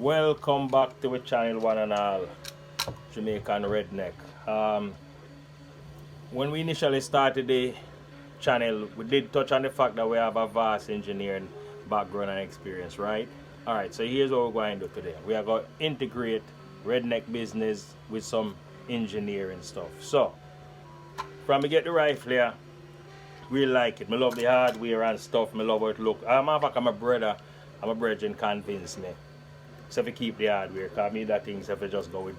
Welcome back to the channel, one and all, Jamaican Redneck. When we initially started the channel, we did touch on the fact that we have a vast engineering background and experience, right? Alright, so here's what we're going to do today. We are going to integrate redneck business with some engineering stuff. So, from me get the rifle here, really like it. I love the hardware and stuff. I love how it look. I'm a brother convinced me. So if you keep the hardware, because me that things if you just go with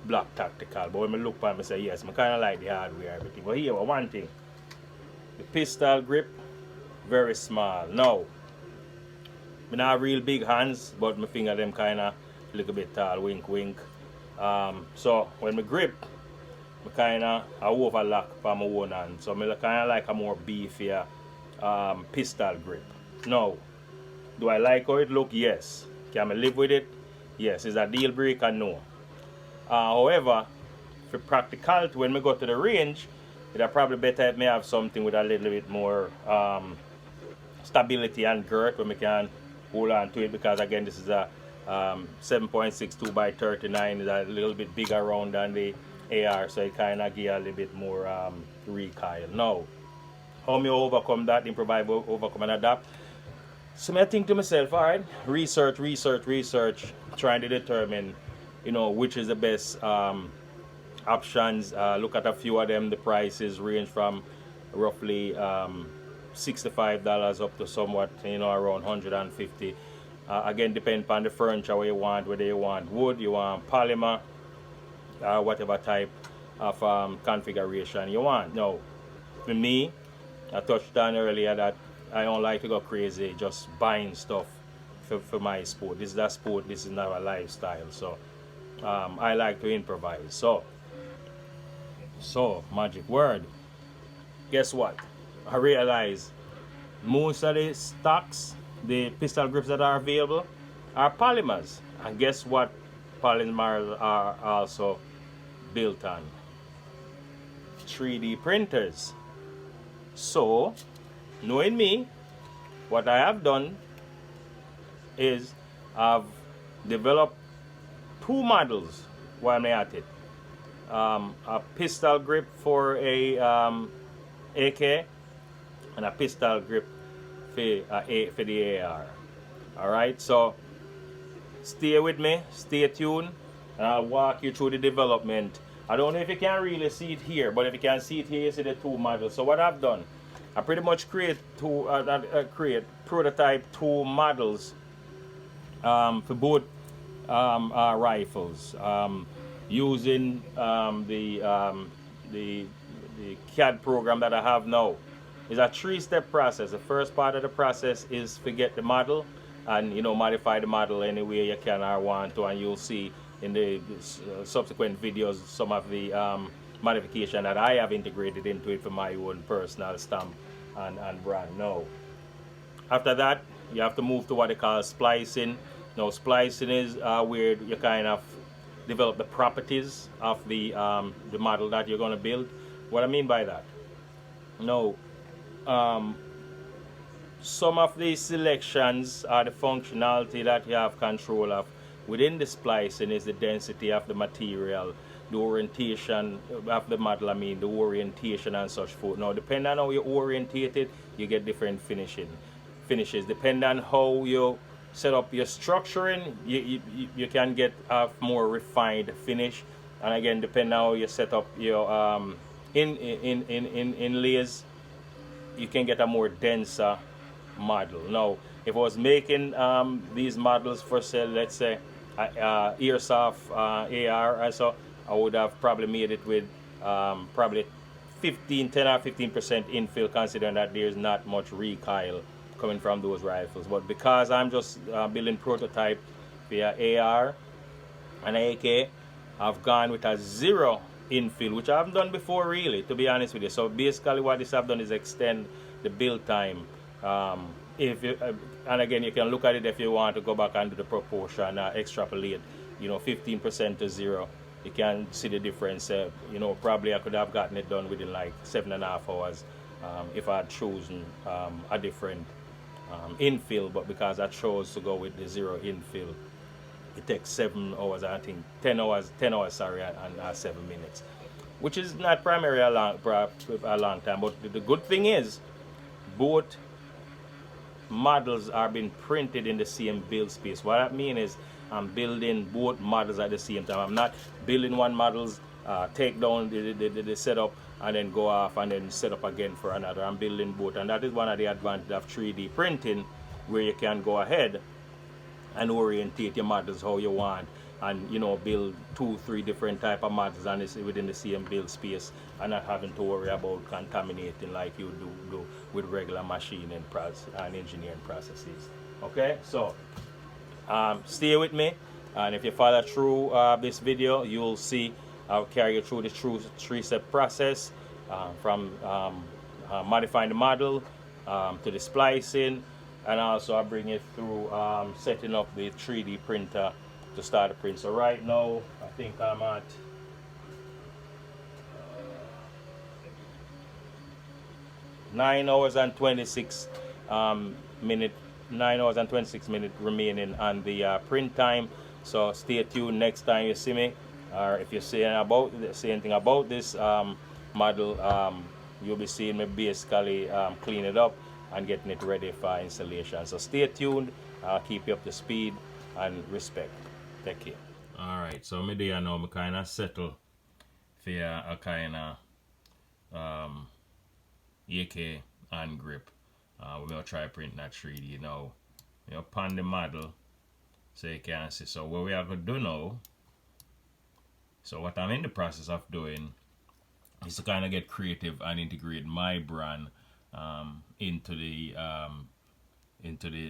black tactical. But when I look at it, I say yes, I kind of like the hardware everything. But here, one thing. The pistol grip, very small. Now, I not have real big hands, but my finger them kind of a little bit tall, wink wink. So when I grip, I kind of overlock for my own hand. So I kind of like a more beefier pistol grip. Now, do I like how it look? Yes. Can I live with it? Yes. Is that a deal breaker? No. However, for practicality, when we go to the range, it's probably better if I have something with a little bit more stability and girth when we can hold on to it, because again this is a 7.62 by 39, is a little bit bigger round than the AR, so it kind of give a little bit more recoil. Now, how me overcome that, improvise, overcome and adapt? So I think to myself, alright, research, trying to determine, which is the best options. Look at a few of them. The prices range from roughly $65 up to somewhat, around 150. Again, depend upon the furniture where you want, whether you want wood, you want polymer, whatever type of configuration you want. Now, for me, I touched on earlier that I don't like to go crazy just buying stuff for my sport. This is a sport, this is not a lifestyle. So I like to improvise. So magic word. Guess what? I realize most of the stocks, the pistol grips that are available, are polymers. And guess what polymers are also built on? 3D printers. So, knowing me, what I have done is I've developed two models while I'm at it. A pistol grip for a AK and a pistol grip for the AR. Alright, so stay with me, stay tuned, and I'll walk you through the development. I don't know if you can really see it here, but if you can see it here, you see the two models. So what I've done, I pretty much create prototype two models for both rifles, using the CAD program that I have now. It's a three-step process. The first part of the process is to get the model and modify the model any way you can or want to, and you'll see in the subsequent videos some of the modification that I have integrated into it for my own personal stamp and brand. Now, after that, you have to move to what they call splicing. Now, splicing is where you kind of develop the properties of the model that you're going to build. What I mean by that? Now, some of these selections are the functionality that you have control of. Within the splicing is the density of the material, the orientation of the model, the orientation and such forth. Now, depending on how you orientate it, you get different finishes. Depending on how you set up your structuring, you can get a more refined finish. And again, depending on how you set up your inlays, you can get a more denser model. Now, if I was making these models for sale, let's say airsoft AR, so I would have probably made it with probably 10 or 15% infill, considering that there's not much recoil coming from those rifles. But because I'm just building prototype via AR and AK, I've gone with a zero infill, which I haven't done before, really, to be honest with you. So basically what this have done is extend the build time. If you, and again, you can look at it if you want to go back and do the proportion, extrapolate, 15% to zero. You can see the difference. Probably I could have gotten it done within like 7.5 hours if I had chosen a different infill, but because I chose to go with the zero infill, It takes 7 hours, I think 10 hours, sorry, and 7 minutes, which is not primarily a long time. But the good thing is, both models are being printed in the same build space. What I mean is, I'm building both models at the same time. I'm not building one models, take down the setup, and then go off and then set up again for another. I'm building both, and that is one of the advantages of 3D printing, where you can go ahead and orientate your models how you want, and build 2 3 different type of models, and it's within the same build space, and not having to worry about contaminating like you do with regular machining and engineering processes. Okay, so stay with me, and if you follow through this video, you'll see I'll carry you through the true 3-step process, from modifying the model, to the splicing, and also I bring it through setting up the 3D printer to start the print. So right now I think I'm at 9 hours and 26 minute 9 hours and 26 minutes remaining on the print time. So stay tuned next time you see me, or if you say anything about this model, you'll be seeing me basically clean it up and getting it ready for installation. So stay tuned, I'll keep you up to speed, and respect. Take care. Alright, so me there now, I kind of settle for a kind of AK and grip. We're going to try print that 3D now. You upon the model, so you can see. So what we are going to do now, so what I'm in the process of doing is to kind of get creative and integrate my brand into the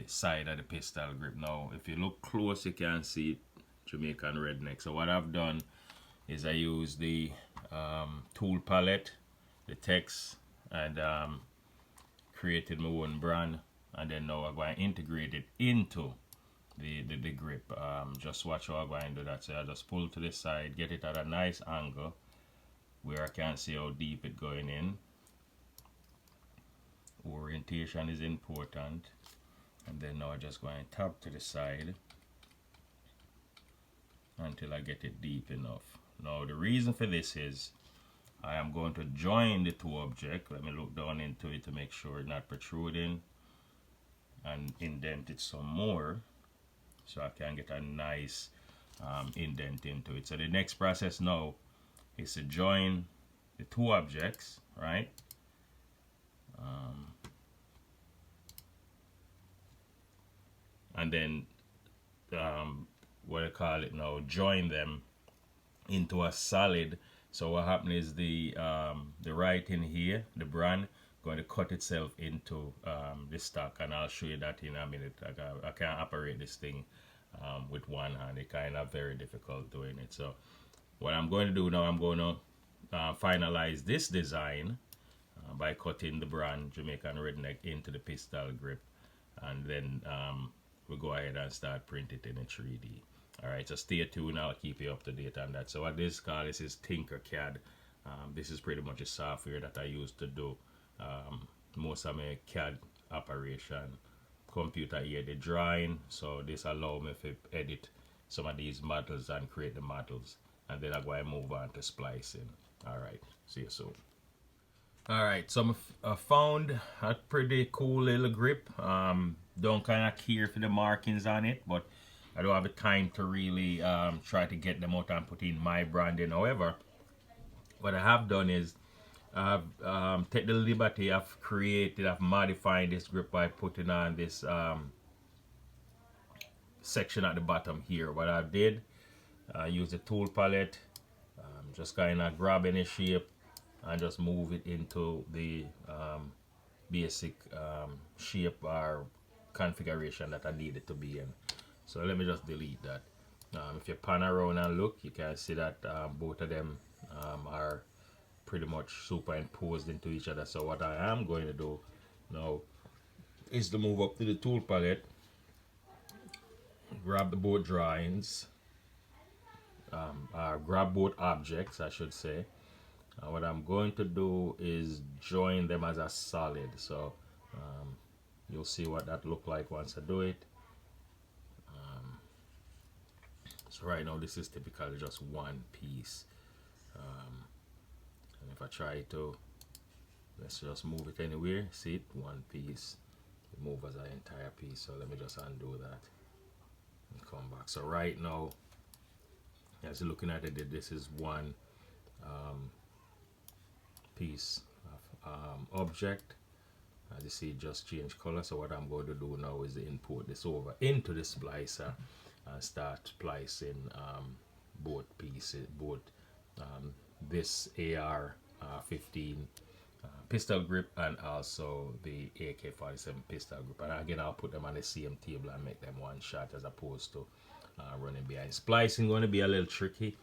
side of the pistol grip. Now if you look close, you can see Jamaican redneck. So what I've done is I use the tool palette, the text, and created my own brand, and then now I'm going to integrate it into the grip. Just watch how I'm going to do that. So I just pull to the side, get it at a nice angle where I can see how deep it going in. Orientation is important, and then now I'm just going to tap to the side until I get it deep enough. Now the reason for this is I am going to join the two objects. Let me look down into it to make sure it's not protruding, and indent it some more so I can get a nice indent into it. So the next process now is to join the two objects, right? And then what I call it now, join them into a solid. So what happens is the writing here, the brand, going to cut itself into the stock, and I'll show you that in a minute. I can't operate this thing with one hand. It's kind of very difficult doing it. So what I'm going to do now, I'm going to finalize this design by cutting the brand Jamaican Redneck into the pistol grip, and then we'll go ahead and start printing it in a 3D. Alright, so stay tuned, I'll keep you up to date on that. So what this called, this is Tinkercad. This is pretty much a software that I use to do most of my CAD operation, computer aided drawing. So this allows me to edit some of these models and create the models, and then I'm going to move on to splicing. Alright, see you soon. Alright, so I found a pretty cool little grip. Don't kind of care for the markings on it, but I don't have the time to really try to get them out and put in my branding. However, what I have done is I've taken the liberty of modifying this grip by putting on this section at the bottom here. What I did, use the tool palette, just kind of grab any shape and just move it into the basic shape or configuration that I need it to be in. So let me just delete that. If you pan around and look, you can see that both of them are pretty much superimposed into each other. So what I am going to do now is to move up to the tool palette, grab the both drawings, grab both objects I should say. What I'm going to do is join them as a solid. So you'll see what that look like once I do it. So right now this is typically just one piece. And if I try to, let's just move it anywhere, see it, one piece, it move as an entire piece. So let me just undo that and come back. So right now, as you're looking at it, this is one piece of object. As you see, it just changed color. So what I'm going to do now is import this over into the splicer and start splicing both pieces, both this AR-15 pistol grip and also the AK47 pistol grip. And again, I'll put them on the same table and make them one shot as opposed to running behind. Splicing going to be a little tricky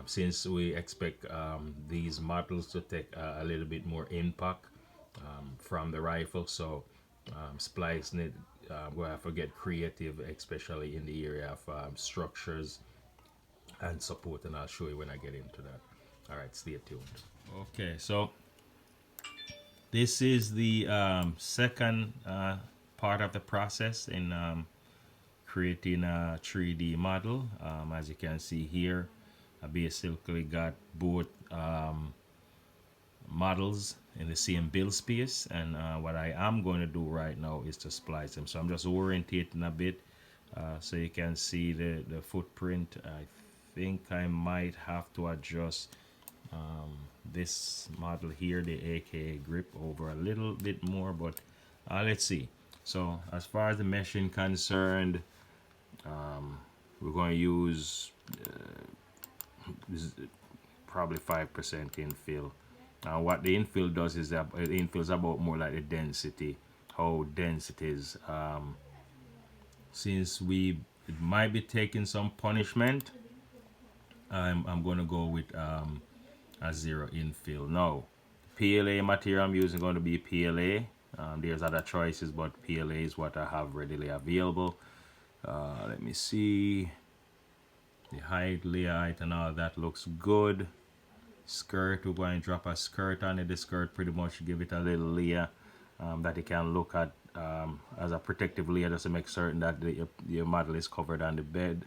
since we expect these models to take a little bit more impact from the rifle. So splicing it, we'll have to get creative, especially in the area of structures and support, and I'll show you when I get into that. All right, stay tuned. Okay, so this is the second part of the process in creating a 3D model. As you can see here, I basically got both models in the same build space, and what I am going to do right now is to splice them. So I'm just orientating a bit so you can see the footprint. I think I might have to adjust this model here, the AK grip, over a little bit more, but let's see. So as far as the meshing concerned, we're going to use probably 5% infill. Now what the infill does is that the infill is about more like the density, how dense it is. Since we might be taking some punishment, I'm going to go with a 0 infill. Now, PLA material I'm using going to be PLA. There's other choices, but PLA is what I have readily available. Let me see. The height, layer height, and all that looks good. Skirt, we're going to drop a skirt on it. The skirt pretty much give it a little layer that you can look at as a protective layer, just to make certain that your model is covered on the bed.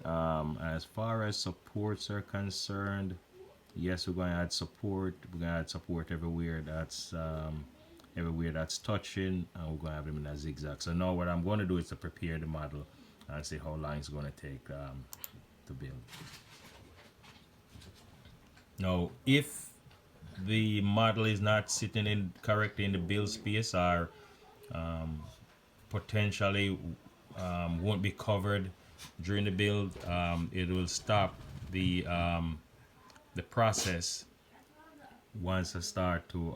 As far as supports are concerned, yes, we're going to add support. We're going to add support everywhere that's touching, and we're going to have them in a zigzag. So now what I'm going to do is to prepare the model and see how long it's going to take to build. Now, if the model is not sitting in correctly in the build space, or potentially won't be covered during the build, it will stop the process once I start to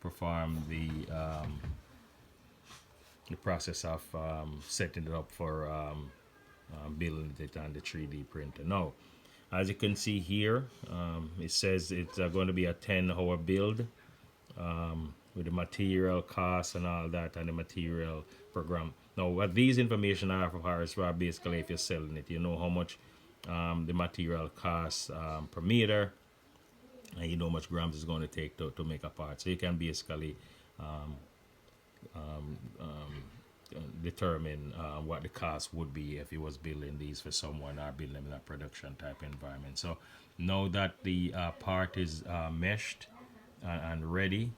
perform the process of setting it up for building it on the 3D printer. Now, as you can see here, it says it's going to be a 10-hour build with the material costs and all that, and the material program. Now, what these information are for is basically if you're selling it, you know how much the material costs per meter, and you know how much grams it's going to take to make a part. So you can basically determine what the cost would be if you was building these for someone or building them in a production type environment. So now that the part is meshed and ready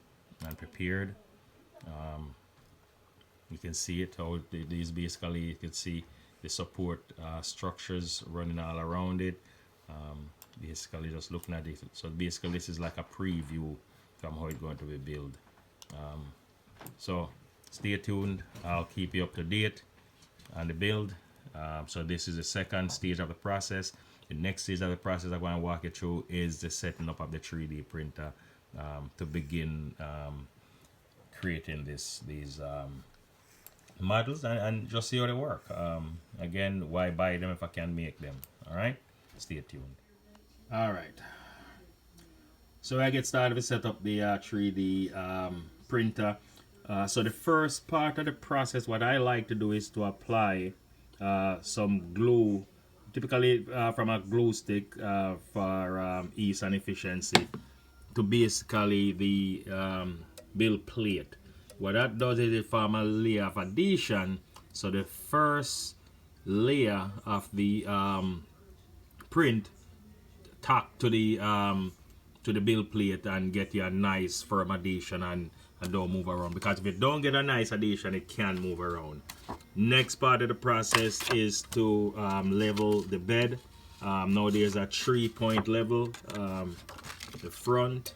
and prepared, you can see it how these basically, you can see the support structures running all around it. Basically just looking at it, so basically this is like a preview from how it's going to be built. So stay tuned, I'll keep you up to date on the build. So this is the second stage of the process. The next stage of the process I'm going to walk you through is the setting up of the 3D printer to begin creating these models and just see how they work. Again, why buy them if I can make them? All right, stay tuned. All right, so I get started to set up the 3D printer. So the first part of the process, what I like to do is to apply some glue, typically from a glue stick for ease and efficiency, to basically the build plate. What that does is it forms a layer of adhesion. So the first layer of the print tack to the build plate and get you a nice firm adhesion and don't move around, because if you don't get a nice adhesion, it can move around. Next part of the process is to level the bed. Now there's a 3-point level, the front,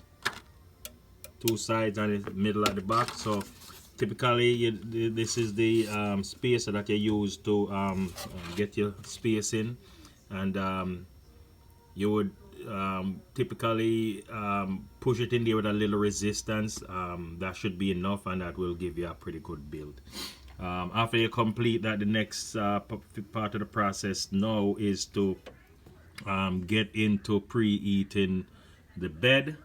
2 sides, and the middle at the back. So typically this is the spacer that you use to get your space in, and you would typically push it in there with a little resistance. That should be enough, and that will give you a pretty good build. After you complete that, the next part of the process now is to get into preheating the bed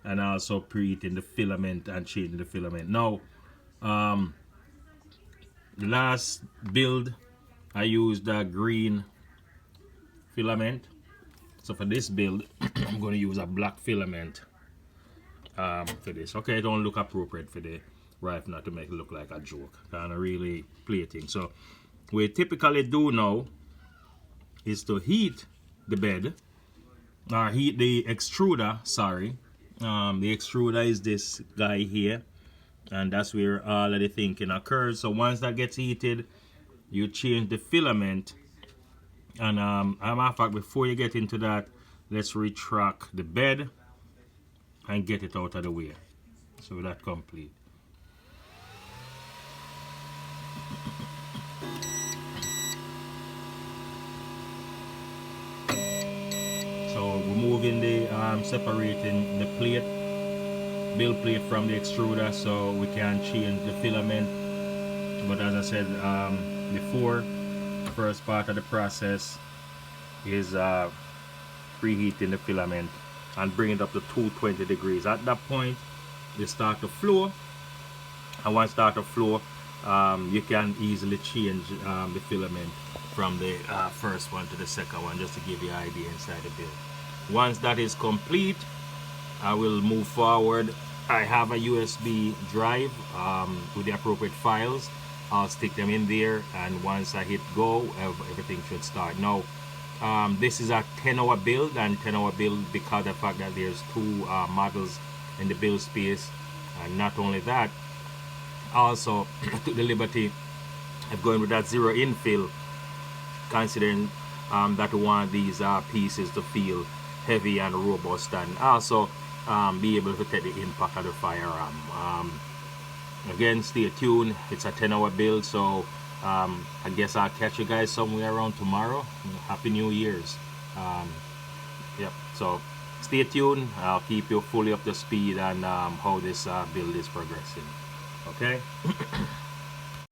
and also preheating the filament and changing the filament. Now the last build I used a green filament, so for this build I'm going to use a black filament for this. Okay, it don't look appropriate for the rifle, not to make it look like a joke, kind of really plating. So what we typically do now is to heat the bed, or heat the extruder, sorry. The extruder is this guy here, and that's where all of the thinking occurs. So once that gets heated, you change the filament. And as a matter of fact, before you get into that, let's retract the bed and get it out of the way. So that's complete. So removing the separating the plate, build plate from the extruder, so we can change the filament. But as I said before, the first part of the process is preheating the filament and bring it up to 220 degrees. At that point, you start to flow, and once start to flow, you can easily change the filament from the first one to the second one, just to give you an idea inside the build. Once that is complete, I will move forward. I have a USB drive with the appropriate files. I'll stick them in there, and once I hit go, everything should start. Now this is a 10-hour build, and 10-hour build because of the fact that there's 2 models in the build space. And not only that, also I took the liberty of going with that zero infill, considering that we want these pieces to feel heavy and robust, and also be able to take the impact of the firearm. Again, stay tuned. It's a 10-hour build, so I guess I'll catch you guys somewhere around tomorrow. Happy New Year's. Yep, so stay tuned. I'll keep you fully up to speed on how this build is progressing. Okay.